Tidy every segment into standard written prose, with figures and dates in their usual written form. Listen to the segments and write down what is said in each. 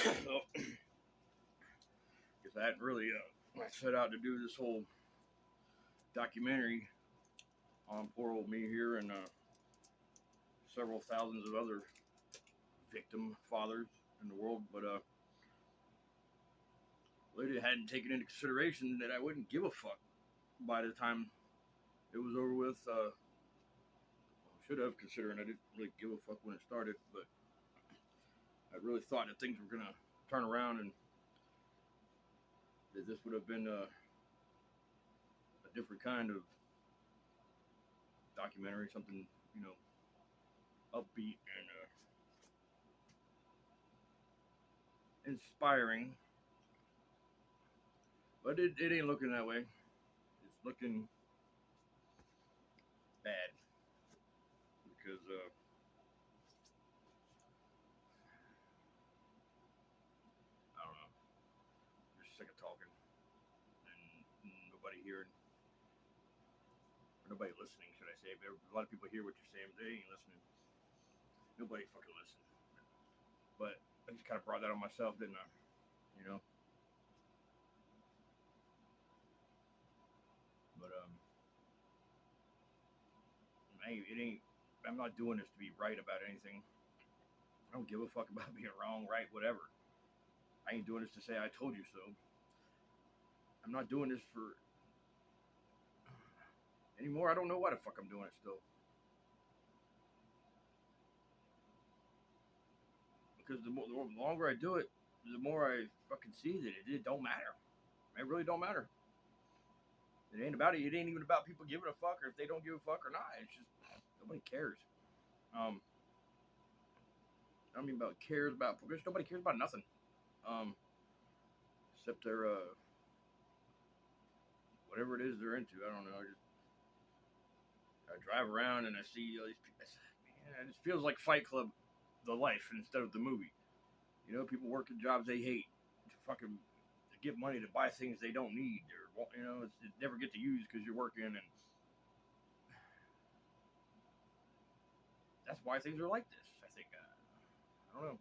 So, because I hadn't really set out to do this whole documentary on poor old me here and several thousands of other victim fathers in the world, but really hadn't taken into consideration that I wouldn't give a fuck by the time it was over with. Should have, considering I didn't really give a fuck when it started, but I really thought that things were gonna turn around and that this would have been a different kind of documentary, something upbeat and inspiring. But it ain't looking that way. It's looking bad because I don't know. I'm just sick of talking and nobody hearing, or nobody listening, should I say? But a lot of people hear what you're saying, but they ain't listening. Nobody fucking listen. But I just kind of brought that on myself, didn't I? You know. But it ain't. I'm not doing this to be right about anything. I don't give a fuck about being wrong, right, whatever. I ain't doing this to say I told you so. I'm not doing this for anymore. I don't know why the fuck I'm doing it still. Because the longer I do it, the more I fucking see that it don't matter. It really don't matter. It ain't about it. It ain't even about people giving a fuck or if they don't give a fuck or not. It's just nobody cares. Um, I don't mean about cares about because nobody cares about nothing. Um, except their whatever it is they're into. I don't know. I drive around and I see all these people. Man, it just feels like Fight Club, the life instead of the movie. People working jobs they hate to fucking to get money to buy things they don't need or it never get to use because you're working and that's why things are like this. I think I don't know.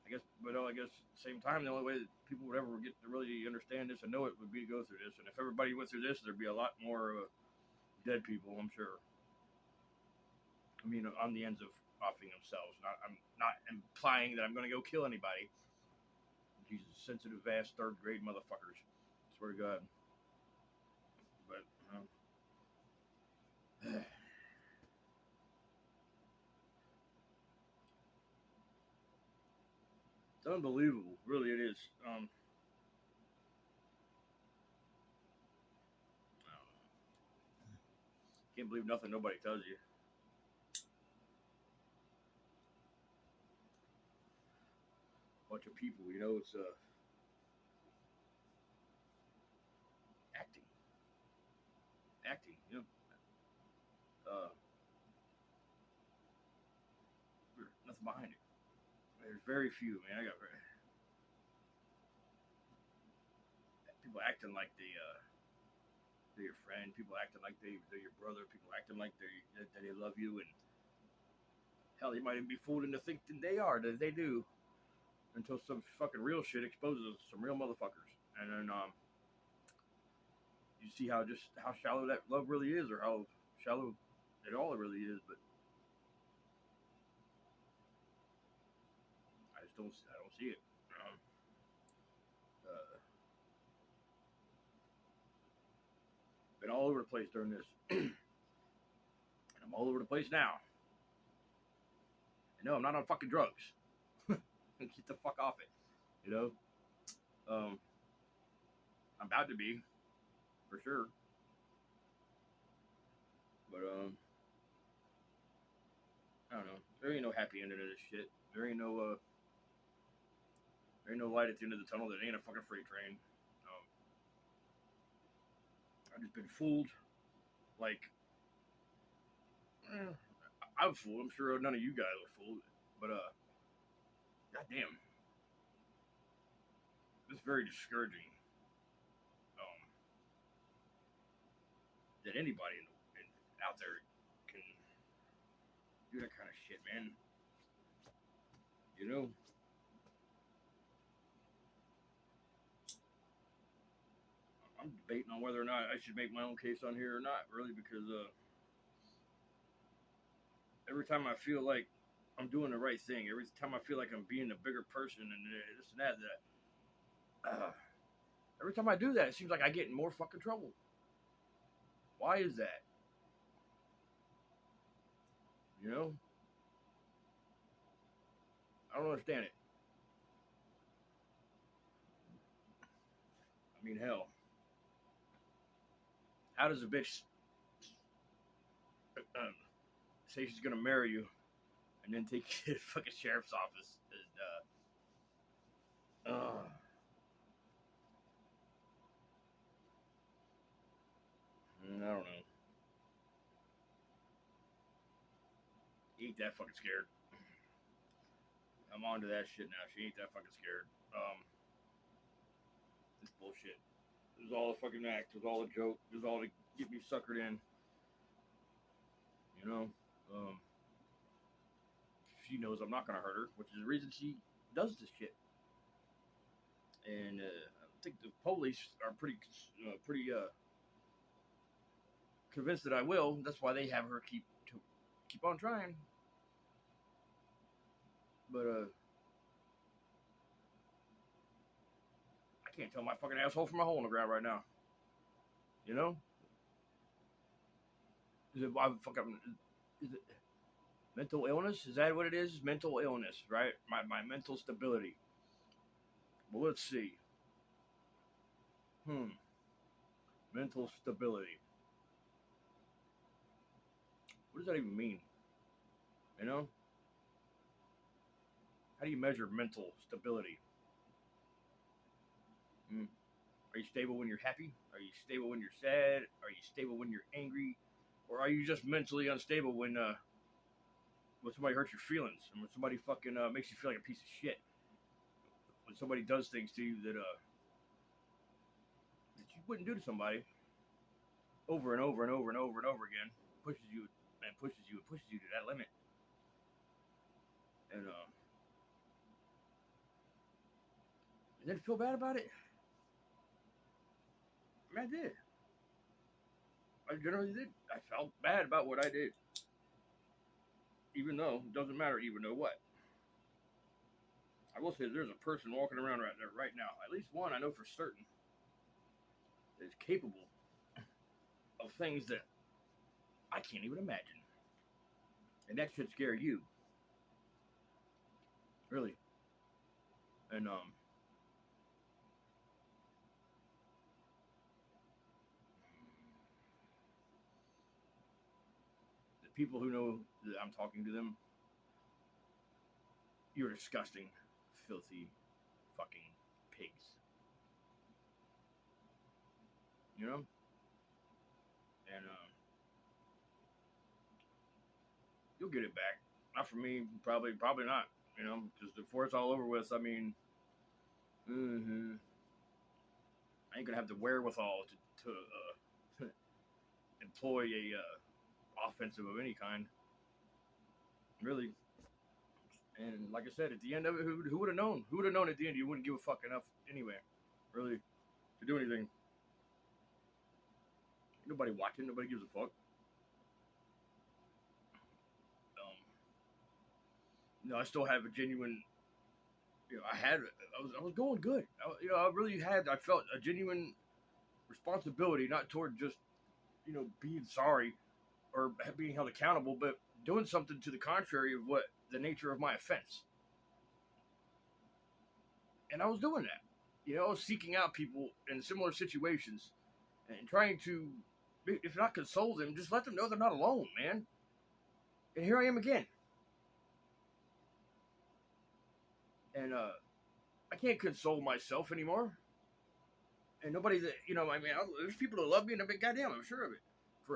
I guess at the same time, the only way that people would ever get to really understand this and know it would be to go through this. And if everybody went through this, there'd be a lot more dead people, I'm sure. I mean, on the ends of offing themselves. I'm not implying that I'm going to go kill anybody. Jesus, sensitive ass third grade motherfuckers. Swear to God. But it's unbelievable, really. It is. I don't know. Can't believe nothing nobody tells you. Bunch of people, it's acting, acting. Uh, there's nothing behind it. There's very few, man. I got people acting like they're your friend. People acting like they're your brother. People acting like that they love you, and hell, they might even be fooled into thinking they are that they do until some fucking real shit exposes some real motherfuckers, and then you see how shallow that love really is, or how shallow it all really is. But I don't see it. Um, uh, been all over the place during this, and I'm all over the place now. And no, I'm not on fucking drugs. Get the fuck off it. You know, um, I'm about to be for sure, but I don't know. There ain't no happy ending to this shit. There ain't no light at the end of the tunnel. That ain't a fucking freight train. Um, I've just been fooled. Like, eh, I'm fooled. I'm sure none of you guys are fooled. But goddamn, it's very discouraging. Um, that anybody out there can do that kind of shit, man. You know, I'm debating on whether or not I should make my own case on here or not, really, because every time I feel like I'm doing the right thing, every time I feel like I'm being a bigger person and this and every time I do that, it seems like I get in more fucking trouble. Why is that? You know, I don't understand it. I mean, hell, how does a bitch say she's gonna marry you and then take you to the fucking sheriff's office? I don't know. He ain't that fucking scared. I'm on to that shit now. She ain't that fucking scared. It's bullshit. It was all a fucking act. It was all a joke. It was all to get me suckered in. You know, um, she knows I'm not gonna hurt her, which is the reason she does this shit. And I think the police are pretty convinced that I will. That's why they have her keep on trying. But I can't tell my fucking asshole from a hole in the ground right now. You know? Is it I fucking is it mental illness? Is that what it is? Mental illness, right? My mental stability. Well, let's see. Mental stability. What does that even mean? You know? How do you measure mental stability? Hmm. Are you stable when you're happy? Are you stable when you're sad? Are you stable when you're angry? Or are you just mentally unstable when somebody hurts your feelings and when somebody fucking makes you feel like a piece of shit? When somebody does things to you that you wouldn't do to somebody over and over and over and over and over again, pushes you and pushes you and pushes you to that limit. And then feel bad about it. I mean, I did. I generally did. I felt bad about what I did, even though it doesn't matter. Even though what, I will say, there's a person walking around right there right now. At least one I know for certain that is capable of things that I can't even imagine, and that should scare you, really. And the people who know that I'm talking to them, you're disgusting, filthy, fucking pigs. You know, and you'll get it back. Not for me, probably not. You know, because before it's all over with, I mean, mm-hmm, I ain't gonna have the wherewithal to employ a offensive of any kind, really. And like I said, at the end of it, who would have known? Who would have known at the end you wouldn't give a fuck enough anyway, really, to do anything? Nobody watching. Nobody gives a fuck. I still have a genuine. I was going good. I really had. I felt a genuine responsibility, not toward just being sorry or being held accountable, but doing something to the contrary of what the nature of my offense. And I was doing that. I was seeking out people in similar situations and trying to, if not console them, just let them know they're not alone, man. And here I am again. And I can't console myself anymore. And nobody that, I mean, there's people that love me and I've been goddamn, I'm sure of it.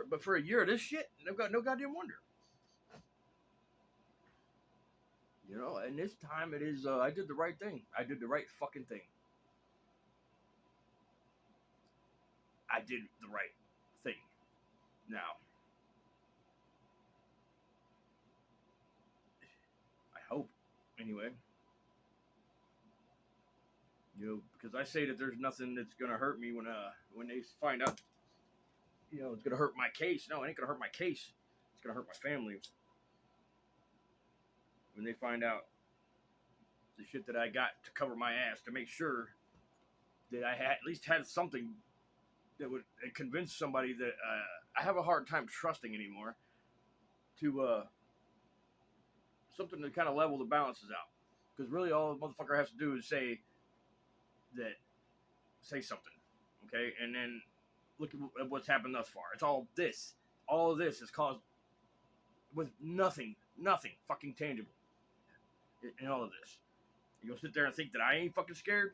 But for a year of this shit, I've got no goddamn wonder. And this time it is, I did the right thing. I did the right fucking thing. I did the right thing. Now, I hope, anyway. Because I say that there's nothing that's gonna hurt me when they find out, it's gonna hurt my case. No, it ain't gonna hurt my case. It's gonna hurt my family when they find out the shit that I got to cover my ass to make sure that I at least had something that would convince somebody that I have a hard time trusting anymore to something to kind of level the balances out. Because really, all the motherfucker has to do is say something, okay, and then look at what's happened thus far. It's all this. All of this is caused with nothing fucking tangible in all of this. You gonna sit there and think that I ain't fucking scared?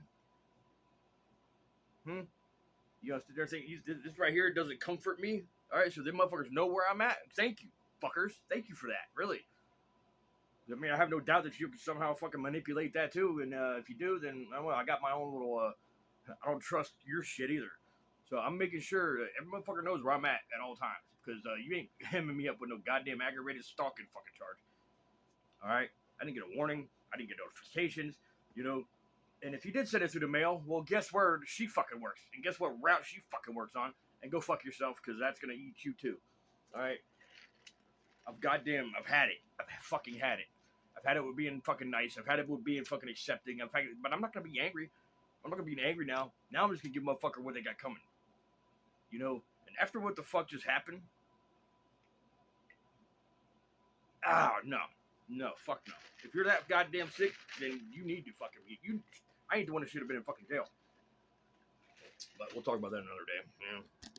You gonna sit there and think this right here doesn't comfort me? All right, so them motherfuckers know where I'm at. Thank you, fuckers. Thank you for that. Really. I mean, I have no doubt that you can somehow fucking manipulate that too. And if you do, then well, I got my own little. I don't trust your shit either. So I'm making sure that every motherfucker knows where I'm at all times. Because you ain't hemming me up with no goddamn aggravated stalking fucking charge. All right? I didn't get a warning. I didn't get notifications. And if you did send it through the mail, well, guess where she fucking works? And guess what route she fucking works on? And go fuck yourself, because that's going to eat you too. All right? I've had it. I've fucking had it. I've had it with being fucking nice. I've had it with being fucking accepting. But I'm not going to be angry. I'm not going to be angry now. Now I'm just going to give motherfucker what they got coming. And after what the fuck just happened, no, fuck no. If you're that goddamn sick, then you need to fucking I ain't the one that should have been in fucking jail. But we'll talk about that another day.